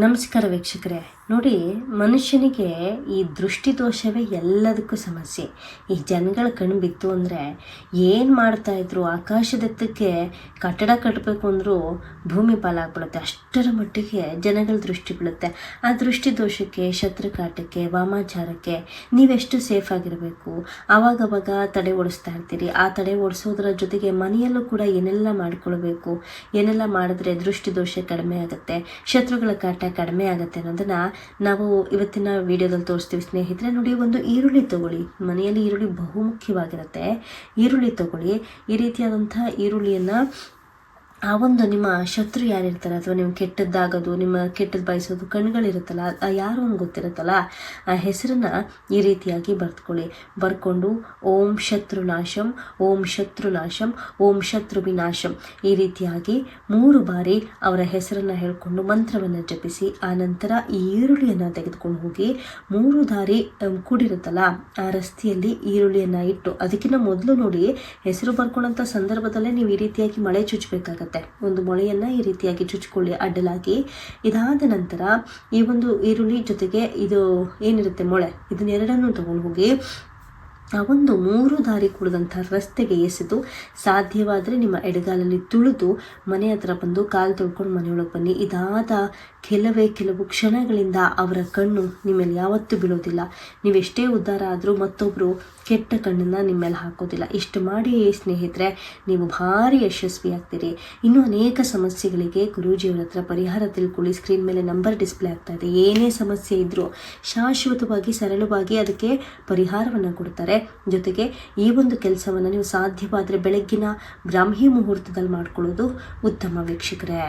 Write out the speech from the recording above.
ನಮಸ್ಕಾರ ವೀಕ್ಷಕರೇ. ನೋಡಿ, ಮನುಷ್ಯನಿಗೆ ಈ ದೃಷ್ಟಿದೋಷವೇ ಎಲ್ಲದಕ್ಕೂ ಸಮಸ್ಯೆ. ಈ ಜನಗಳ ಕಣ್ಣು ಬಿತ್ತು ಅಂದರೆ ಏನು ಮಾಡ್ತಾಯಿದ್ರು, ಆಕಾಶದೆತ್ತಕ್ಕೆ ಕಟ್ಟಡ ಕಟ್ಟಬೇಕು ಅಂದರೂ ಭೂಮಿ ಪಾಲಾಗ್ಬಿಡುತ್ತೆ. ಅಷ್ಟರ ಮಟ್ಟಿಗೆ ಜನಗಳ ದೃಷ್ಟಿ ಬೀಳುತ್ತೆ. ಆ ದೃಷ್ಟಿದೋಷಕ್ಕೆ, ಶತ್ರುಕಾಟಕ್ಕೆ, ವಾಮಾಚಾರಕ್ಕೆ ನೀವೆಷ್ಟು ಸೇಫ್ ಆಗಿರಬೇಕು. ಆವಾಗವಾಗ ತಡೆ ಓಡಿಸ್ತಾ ಇರ್ತೀರಿ. ಆ ತಡೆ ಓಡಿಸೋದ್ರ ಜೊತೆಗೆ ಮನೆಯಲ್ಲೂ ಕೂಡ ಏನೆಲ್ಲ ಮಾಡ್ಕೊಳ್ಬೇಕು, ಏನೆಲ್ಲ ಮಾಡಿದ್ರೆ ದೃಷ್ಟಿದೋಷ ಕಡಿಮೆ ಆಗುತ್ತೆ, ಶತ್ರುಗಳ ಕಾಟ ಕಡಿಮೆ ಆಗುತ್ತೆ ಅನ್ನೋದನ್ನು ನಾವು ಇವತ್ತಿನ ವಿಡಿಯೋದಲ್ಲಿ ತೋರಿಸ್ತೀವಿ ಸ್ನೇಹಿತರೆ. ನೋಡಿ, ಒಂದು ಈರುಳ್ಳಿ ತಗೊಳ್ಳಿ. ಮನೆಯಲ್ಲಿ ಈರುಳ್ಳಿ ಬಹುಮುಖ್ಯವಾಗಿರುತ್ತೆ. ಈರುಳ್ಳಿ ತಗೊಳ್ಳಿ. ಈ ರೀತಿಯಾದಂಥ ಈರುಳ್ಳಿಯನ್ನು ಆ ಒಂದು ನಿಮ್ಮ ಶತ್ರು ಯಾರಿರ್ತಾರೆ ಅಥವಾ ನೀವು ಕೆಟ್ಟದ್ದಾಗೋದು, ನಿಮ್ಮ ಕೆಟ್ಟದ್ದು ಬಯಸೋದು ಕಣ್ಗಳಿರುತ್ತಲ್ಲ, ಯಾರು ಅಂತ ಗೊತ್ತಿರುತ್ತಲ್ಲ, ಆ ಹೆಸರನ್ನು ಈ ರೀತಿಯಾಗಿ ಬರ್ಕೊಳ್ಳಿ. ಬರ್ಕೊಂಡು ಓಂ ಶತ್ರುನಾಶಂ, ಓಂ ಶತ್ರುನಾಶಂ, ಓಂ ಶತ್ರು ವಿನಾಶಂ ಈ ರೀತಿಯಾಗಿ 3 ಬಾರಿ ಅವರ ಹೆಸರನ್ನು ಹೇಳ್ಕೊಂಡು ಮಂತ್ರವನ್ನು ಜಪಿಸಿ, ಆ ನಂತರ ಈ ಈರುಳ್ಳಿಯನ್ನು ತೆಗೆದುಕೊಂಡು ಹೋಗಿ 3 ದಾರಿ ಕೂಡಿರುತ್ತಲ್ಲ ಆ ರಸ್ತೆಯಲ್ಲಿ ಈರುಳ್ಳಿಯನ್ನು ಇಟ್ಟು, ಅದಕ್ಕಿಂತ ಮೊದಲು ನೋಡಿ, ಹೆಸರು ಬರ್ಕೊಳ್ಳೋಂಥ ಸಂದರ್ಭದಲ್ಲೇ ನೀವು ಈ ರೀತಿಯಾಗಿ ಮಳೆ ಚುಚ್ಚಬೇಕಾಗತ್ತೆ. ಒಂದು ಮೊಳೆಯನ್ನು ಈ ರೀತಿಯಾಗಿ ಚುಚ್ಕೊಳ್ಳಿ ಅಡ್ಡಲಾಗಿ. ಇದಾದ ನಂತರ ಈ ಒಂದು ಈರುಳ್ಳಿ ಜೊತೆಗೆ ಇದು ಏನಿರುತ್ತೆ ಮೊಳೆ, ಇದನ್ನೆರಡನ್ನೂ ತಗೊಂಡು ಹೋಗಿ ಆ ಒಂದು 3 ದಾರಿ ಕೂಡಿದಂಥ ರಸ್ತೆಗೆ ಎಸೆದು, ಸಾಧ್ಯವಾದರೆ ನಿಮ್ಮ ಎಡಗಾಲಲ್ಲಿ ತುಳಿದು ಮನೆ ಹತ್ರ ಬಂದು ಕಾಲು ತೊಳ್ಕೊಂಡು ಮನೆಯೊಳಗೆ ಬನ್ನಿ. ಇದಾದ ಕೆಲವು ಕ್ಷಣಗಳಿಂದ ಅವರ ಕಣ್ಣು ನಿಮ್ಮೇಲೆ ಯಾವತ್ತೂ ಬೀಳೋದಿಲ್ಲ. ನೀವೆಷ್ಟೇ ಉದ್ಧಾರ ಆದರೂ ಮತ್ತೊಬ್ಬರು ಕೆಟ್ಟ ಕಣ್ಣನ್ನು ನಿಮ್ಮ ಮೇಲೆ ಹಾಕೋದಿಲ್ಲ. ಇಷ್ಟು ಮಾಡಿ ಸ್ನೇಹಿತರೆ, ನೀವು ಭಾರಿ ಯಶಸ್ವಿಯಾಗ್ತೀರಿ. ಇನ್ನೂ ಅನೇಕ ಸಮಸ್ಯೆಗಳಿಗೆ ಗುರೂಜಿಯವರ ಹತ್ರ ಪರಿಹಾರ ತಿಳ್ಕೊಳ್ಳಿ. ಸ್ಕ್ರೀನ್ ಮೇಲೆ ನಂಬರ್ ಡಿಸ್ಪ್ಲೇ ಆಗ್ತಾ ಇದೆ. ಏನೇ ಸಮಸ್ಯೆ ಇದ್ದರೂ ಶಾಶ್ವತವಾಗಿ ಸರಳವಾಗಿ ಅದಕ್ಕೆ ಪರಿಹಾರವನ್ನು ಕೊಡ್ತಾರೆ. ಜೊತೆಗೆ ಈ ಒಂದು ಕೆಲಸವನ್ನು ನೀವು ಸಾಧ್ಯವಾದರೆ ಬೆಳಗ್ಗಿನ ಬ್ರಾಹ್ಮಿ ಮುಹೂರ್ತದಲ್ಲಿ ಮಾಡ್ಕೊಳ್ಳೋದು ಉತ್ತಮ ವೀಕ್ಷಕರೇ.